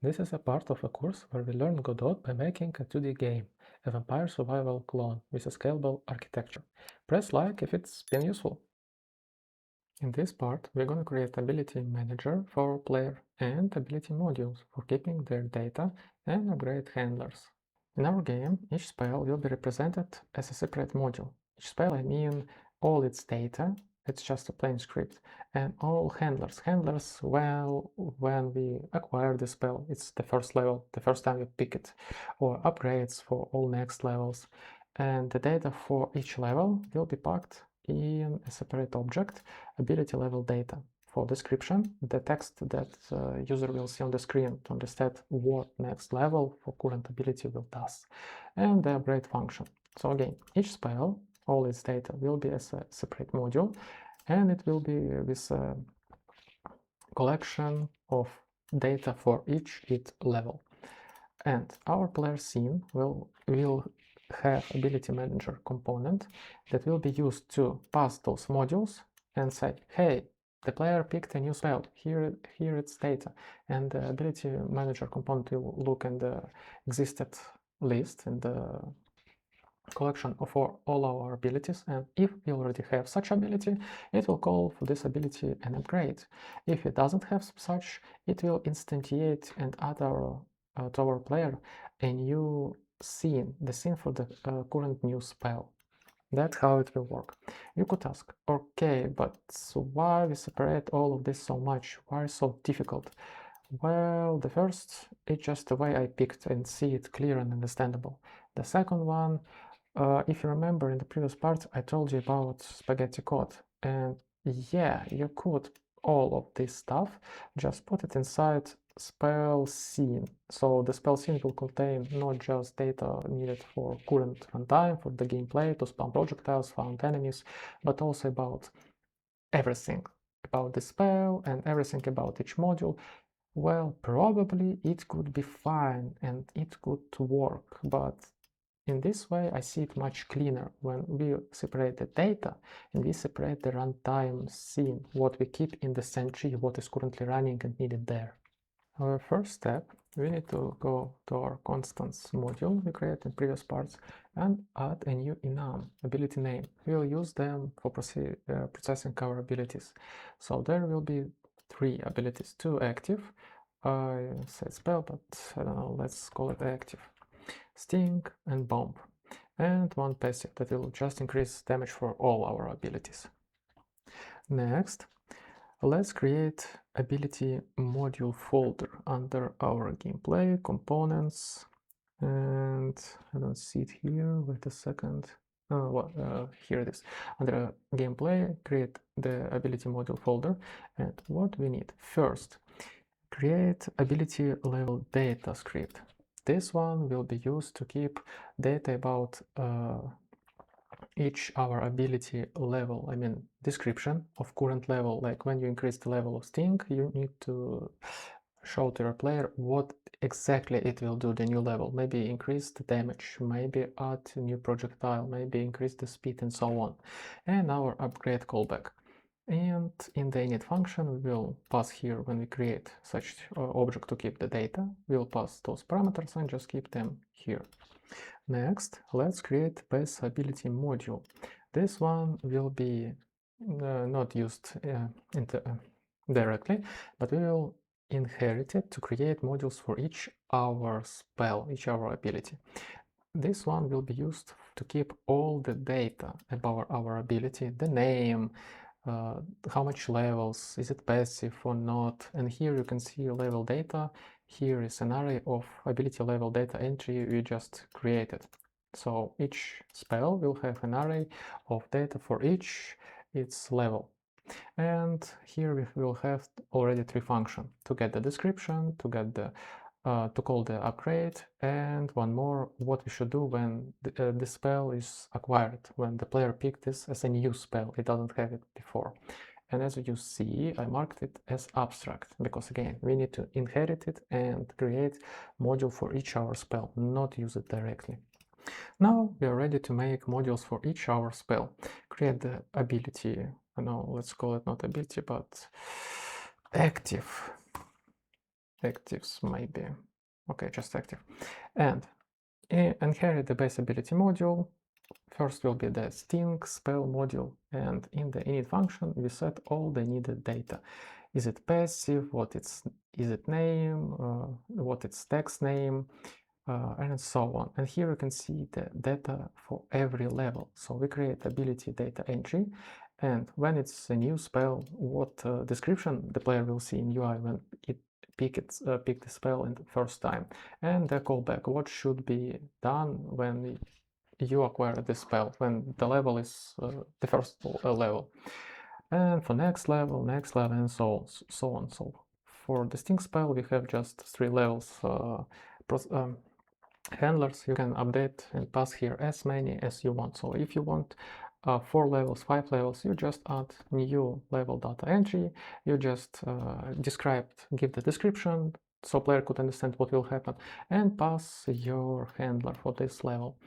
This is a part of a course where we learn Godot by making a 2D game, a vampire survival clone with a scalable architecture. Press like if it's been useful. In this part, we're going to create ability manager for player and ability modules for keeping their data and upgrade handlers. In our game, each spell will be represented as a separate module. Each spell, I mean all its data, it's just a plain script, and all handlers. Handlers, well, when we acquire the spell, it's the first level, the first time you pick it, or upgrades for all next levels. And the data for each level will be packed in a separate object, ability level data. For description, the text that user will see on the screen to understand what next level for current ability will does, and the upgrade function. So again, each spell, all its data will be as a separate module, and it will be with a collection of data for each level. And our player scene will have ability manager component that will be used to pass those modules and say, hey, the player picked a new spell, here it's data. And the ability manager component will look in the existed list in the collection of all our abilities, and if we already have such ability, it will call for this ability an upgrade. If it doesn't have such, it will instantiate and add to our player a new scene, the scene for the current new spell. That's how it will work. You could ask, okay, but why we separate all of this so much? Why so difficult? Well, the first, it's just the way I picked and see it clear and understandable. The second one, if you remember in the previous part, I told you about spaghetti code. And yeah, you could all of this stuff, just put it inside spell scene. So the spell scene will contain not just data needed for current runtime, for the gameplay, to spam projectiles, found enemies, but also about everything about the spell and everything about each module. Well, probably it could be fine and it could work, but in this way I see it much cleaner when we separate the data and we separate the runtime scene, what we keep in the sentry, what is currently running and needed there. Our first step, we need to go to our constants module we created in previous parts and add a new enum, ability name. We'll use them for processing our abilities. So there will be 3 abilities, 2 active, I said spell, but I don't know, let's call it active, sting and bomb, and 1 passive that will just increase damage for all our abilities. Next, let's create ability module folder under our gameplay components, and I don't see it here. Wait a second. Here it is. Under gameplay, create the ability module folder, and what we need first, create ability level data script. This one will be used to keep data about each our ability level, I mean description of current level. Like when you increase the level of sting, you need to show to your player what exactly it will do, the new level. Maybe increase the damage, maybe add a new projectile, maybe increase the speed and so on. And our upgrade callback. And in the init function, we will pass here when we create such object to keep the data, we'll pass those parameters and just keep them here. Next, let's create base ability module. This one will be not used directly, but we will inherit it to create modules for each our spell, each our ability. This one will be used to keep all the data about our ability, the name, how much levels, is it passive or not, and here you can see level data. Here is an array of ability level data entry we just created. So each spell will have an array of data for each its level. And here we will have already 3 functions: to get the description, to get the to call the upgrade, and one more, what we should do when the spell is acquired, when the player picked this as a new spell, it doesn't have it before. And as you see, I marked it as abstract, because again, we need to inherit it and create module for each our spell, not use it directly. Now we are ready to make modules for each our spell. Create the ability, let's call it not ability, but active actives maybe. Okay, just active. And inherit the base ability module. First will be the sting spell module, and in the init function we set all the needed data. Is it passive? Is it name? What its text name? And so on. And here you can see the data for every level. So we create ability data entry, and when it's a new spell, what description the player will see in UI when it pick the spell in the first time, and the callback, what should be done when you acquire the spell, when the level is the first level, and for next level, and so on. So for the sting spell we have just 3 levels. Handlers you can update and pass here as many as you want. So if you want 4 levels, 5 levels, you just add new level data entry. You just give the description so player could understand what will happen, and pass your handler for this level.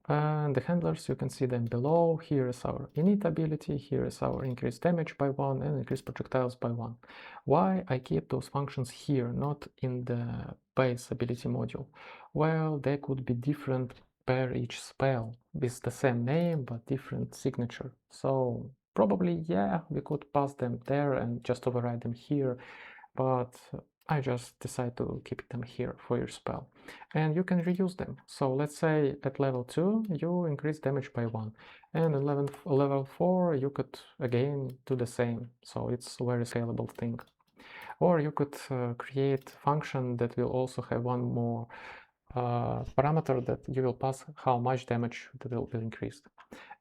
And the handlers, you can see them below. Here is our init ability, here is our increased damage by 1 and increased projectiles by 1. Why I keep those functions here, not in the base ability module? Well, they could be different per each spell, with the same name but different signature. So probably, yeah, we could pass them there and just override them here, but I just decide to keep them here for your spell. And you can reuse them. So let's say at level 2 you increase damage by 1, and at level 4 you could again do the same. So it's a very scalable thing. Or you could create function that will also have one more parameter that you will pass how much damage that will be increased.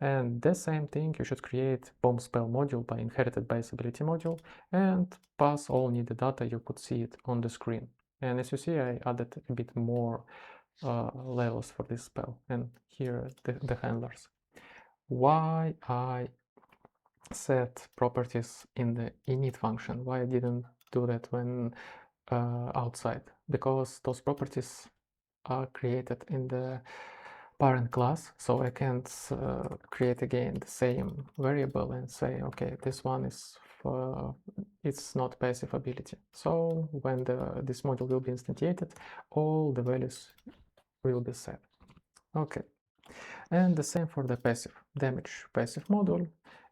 And the same thing, you should create bomb spell module by inherited base ability module and pass all needed data. You could see it on the screen. And as you see, I added a bit more levels for this spell. And here the handlers. Why I set properties in the init function? Why I didn't do that when outside? Because those properties are created in the parent class, so I can't create again the same variable and say, okay, this one is it's not passive ability. So when this module will be instantiated, all the values will be set. Okay, and the same for the passive damage passive module,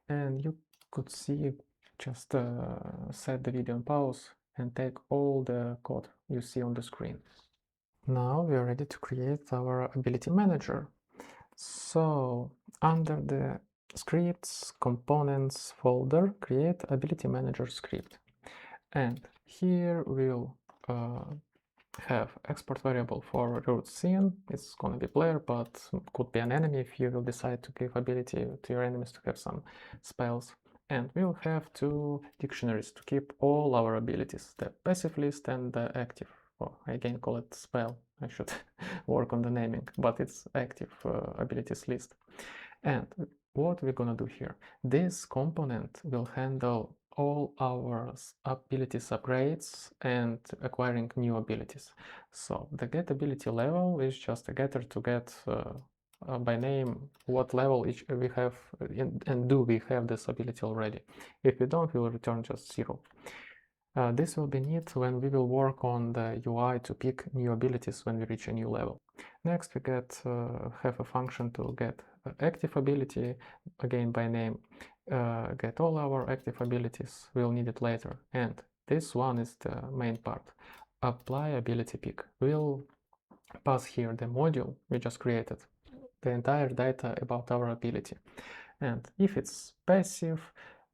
and you could see, just set the video on pause and take all the code you see on the screen. Now we are ready to create our ability manager. So under the scripts components folder, create ability manager script, and here we'll have export variable for root scene. It's gonna be player, but could be an enemy if you will decide to give ability to your enemies to have some spells. And we'll have 2 dictionaries to keep all our abilities, the passive list and the active. Well, I again call it spell. I should work on the naming, but it's active abilities list. And what we're gonna do here, this component will handle all our abilities upgrades and acquiring new abilities. So the get ability level is just a getter to get by name what level each we have, and do we have this ability already. If we don't, we will return just 0. This will be neat when we will work on the UI to pick new abilities when we reach a new level. Next, we have a function to get active ability, again by name, get all our active abilities. We'll need it later. And this one is the main part. Apply ability pick. We'll pass here the module we just created, the entire data about our ability. And if it's passive,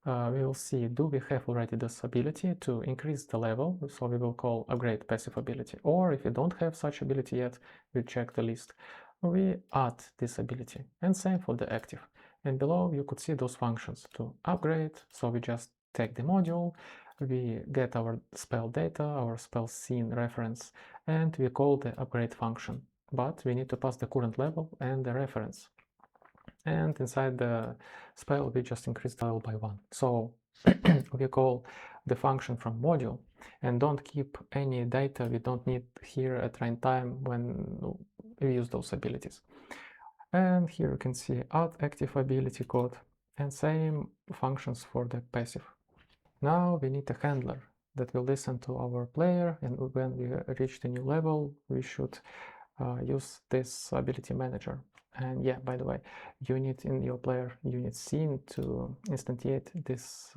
we will see, do we have already this ability to increase the level? So we will call upgrade passive ability. Or if we don't have such ability yet, we check the list. We add this ability, and same for the active. And below you could see those functions to upgrade. So we just take the module, we get our spell data, our spell scene reference, and we call the upgrade function. But we need to pass the current level and the reference. And inside the spell, we just increase the level by 1. So we call the function from module and don't keep any data we don't need here at runtime when we use those abilities. And here you can see add active ability code and same functions for the passive. Now we need a handler. that will listen to our player, and when we reach the new level, we should use this ability manager. And yeah, by the way, you need in your player unit scene to instantiate this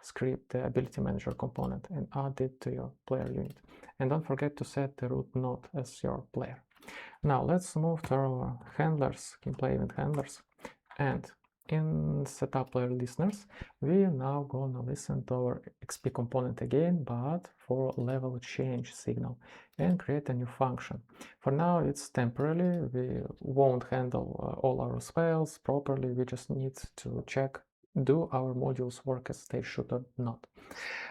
script, the ability manager component, and add it to your player unit. And don't forget to set the root node as your player. Now let's move to our handlers, gameplay event handlers. And in setup player listeners, we are now gonna listen to our XP component again, but for level change signal, and create a new function. For now, it's temporarily. We won't handle all our spells properly. We just need to check, do our modules work as they should or not.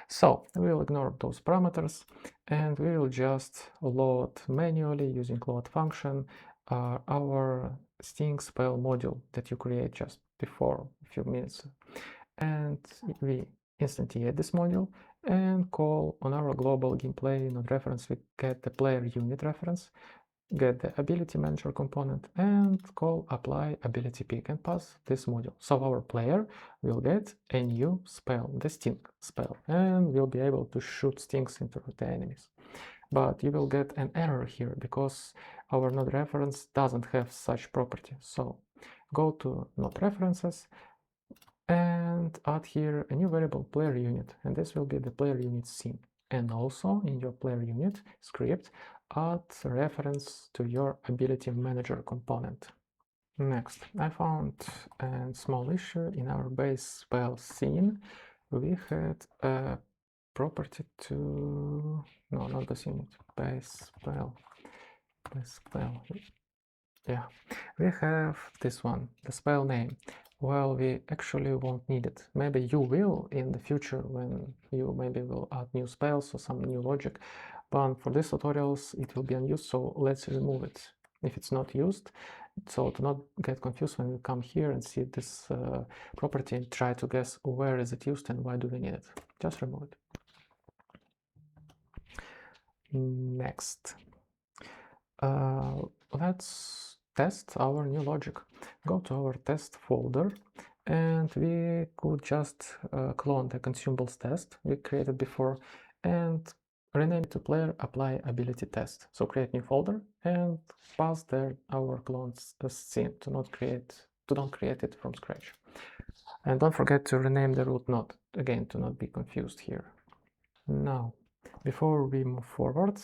So we'll ignore those parameters, and we will just load manually using load function our Sting spell module that you create just before a few minutes. And we instantiate this module and call on our global gameplay node reference. We get the player unit reference, get the ability manager component, and call apply ability pick and pass this module. So our player will get a new spell, the Sting spell, and will be able to shoot stings into the enemies. But you will get an error here because our node reference doesn't have such property. So go to node references and add here a new variable player unit, and this will be the player unit scene. And also in your player unit script, add reference to your ability manager component. Next, I found a small issue in our base spell scene. We had a property to, no, not base unit, base spell, yeah, we have this one, the spell name. Well, we actually won't need it. Maybe you will in the future when you maybe will add new spells or some new logic, but for these tutorials it will be unused, so let's remove it if it's not used. So to not get confused when you come here and see this property and try to guess where is it used and why do we need it. Just remove it. Next, let's test our new logic. Go to our test folder, and we could just clone the consumables test we created before and rename it to player apply ability test. So create new folder and pass there our clones scene to don't create it from scratch. And don't forget to rename the root node again to not be confused here. Now, before we move forward,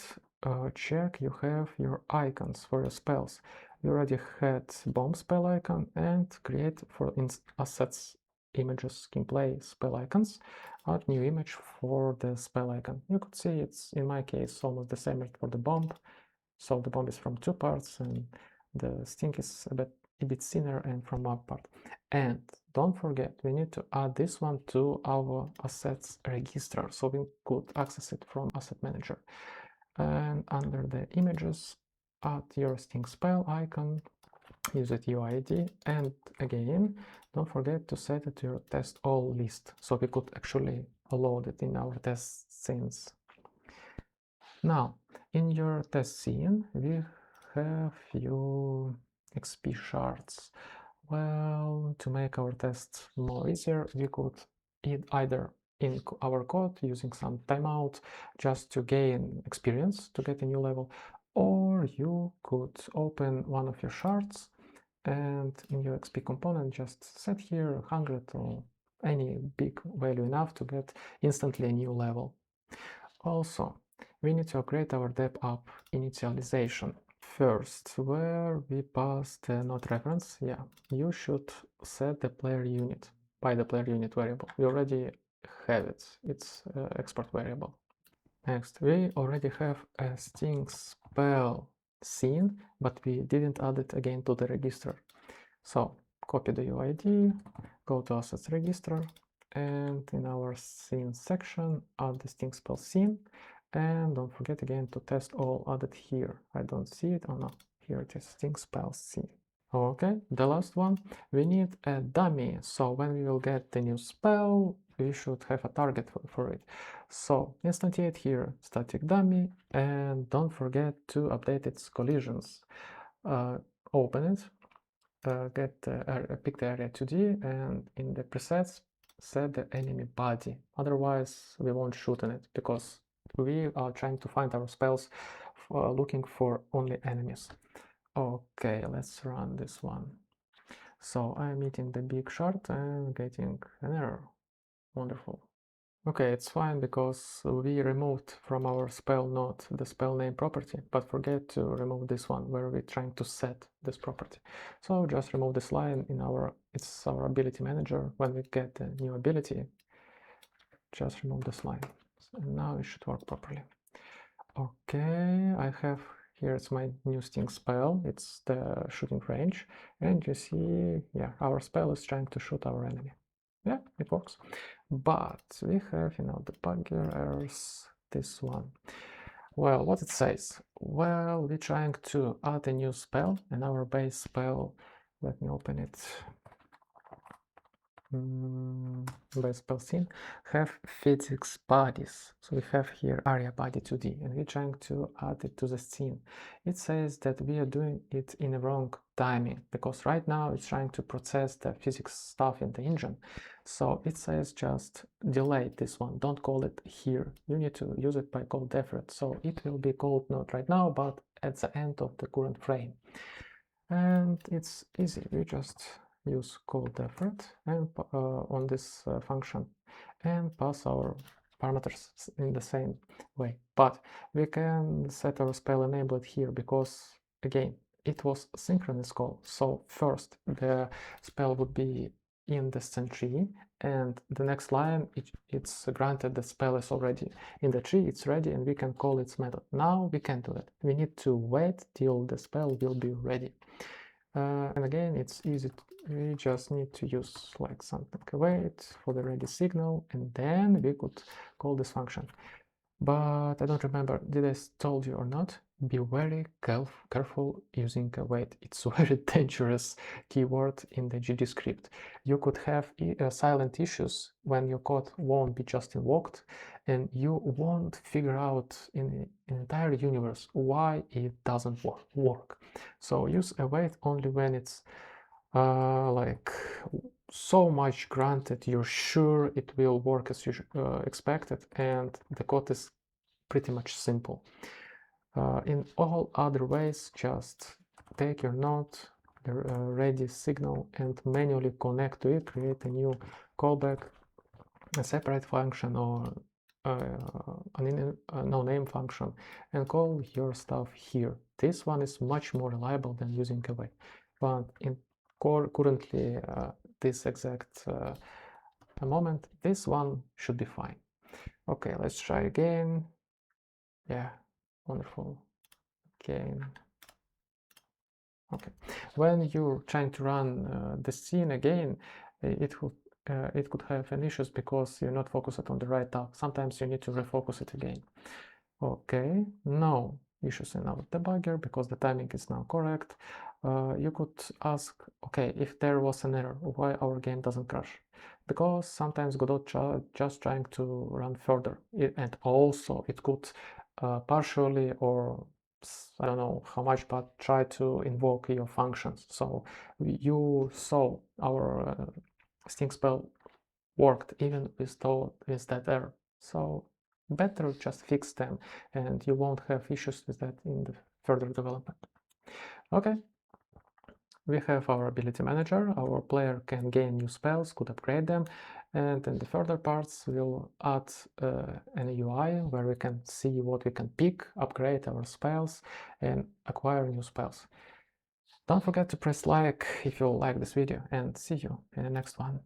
check you have your icons for your spells. We already had bomb spell icon, and create for assets images gameplay spell icons, add new image for the spell icon. You could see it's, in my case, almost the same for the bomb. So the bomb is from two parts and the sting is a bit thinner and from one part. And don't forget, we need to add this one to our assets register so we could access it from asset manager. And under the images, add your sting spell icon, use it UID, and again, don't forget to set it to your test all list so we could actually load it in our test scenes. Now, in your test scene, we have few XP shards. Well, to make our test more easier, we could either in our code using some timeout just to gain experience to get a new level, or you could open one of your shards and in your XP component just set here 100 or any big value enough to get instantly a new level. Also, we need to upgrade our dep app initialization. First, where we pass the node reference, yeah, you should set the player unit by the player unit variable. We already have it, it's export variable. Next, we already have a sting spell scene, but we didn't add it again to the register. So copy the UID, go to assets register, and in our scene section, add the sting spell scene. And don't forget again to test all added here. I don't see it. Oh no, here it is, sting spell scene. Okay, the last one, we need a dummy. So when we will get the new spell, we should have a target for it. So instantiate here static dummy, and don't forget to update its collisions. Open it, pick the area 2D, and in the presets, set the enemy body, otherwise we won't shoot in it, because we are trying to find our spells looking for only enemies. Okay, let's run this one. So I'm eating the big shard and getting an error. Wonderful. Okay, it's fine because we removed from our spell node the spell name property, but forget to remove this one where we're trying to set this property. So just remove this line in it's our ability manager. When we get a new ability, just remove this line. And now it should work properly. Okay, I have here, it's my new sting spell. It's the shooting range. And you see, yeah, our spell is trying to shoot our enemy. Yeah, it works. But we have, the bugger errors, this one. Well, what it says? Well, we're trying to add a new spell, and our base spell, let me open it. Base spell scene, have physics bodies. So we have here area body 2D, and we're trying to add it to the scene. It says that we are doing it in the wrong timing, because right now it's trying to process the physics stuff in the engine. So it says just delay this one, don't call it here. You need to use it by called effort. So it will be called not right now, but at the end of the current frame. And it's easy, we just use called effort and on this function and pass our parameters in the same way. But we can set our spell enabled here because, again, it was synchronous call. So first the spell would be in the scene tree, and the next line it's granted the spell is already in the tree, it's ready, and we can call its method. Now we can't do that. We need to wait till the spell will be ready. And again, it's easy. We just need to use like something await for the ready signal, and then we could call this function. But I don't remember, did I told you or not? Be very careful using await. It's a very dangerous keyword in the GD script. You could have silent issues when your code won't be just invoked, and you won't figure out in the entire universe why it doesn't work. So use await only when it's like so much granted, you're sure it will work as you expected, and the code is pretty much simple. In all other ways, just take your node, the ready signal, and manually connect to it, create a new callback, a separate function, or a no-name function, and call your stuff here. This one is much more reliable than using await, but in currently this exact moment, this one should be fine. Okay, let's try again. Yeah, wonderful. Again. Okay, when you're trying to run the scene again, it could have an issues because you're not focused on the right task. Sometimes you need to refocus it again. Okay, no issues in our debugger because the timing is now correct. You could ask, okay, if there was an error, why our game doesn't crash? Because sometimes Godot just trying to run further, and also it could partially, or I don't know how much, but try to invoke your functions. So you saw our sting spell worked even with that error. So better just fix them, and you won't have issues with that in the further development. Okay, we have our ability manager. Our player can gain new spells, could upgrade them, and in the further parts we'll add an UI where we can see what we can pick, upgrade our spells, and acquire new spells. Don't forget to press like if you like this video, and see you in the next one.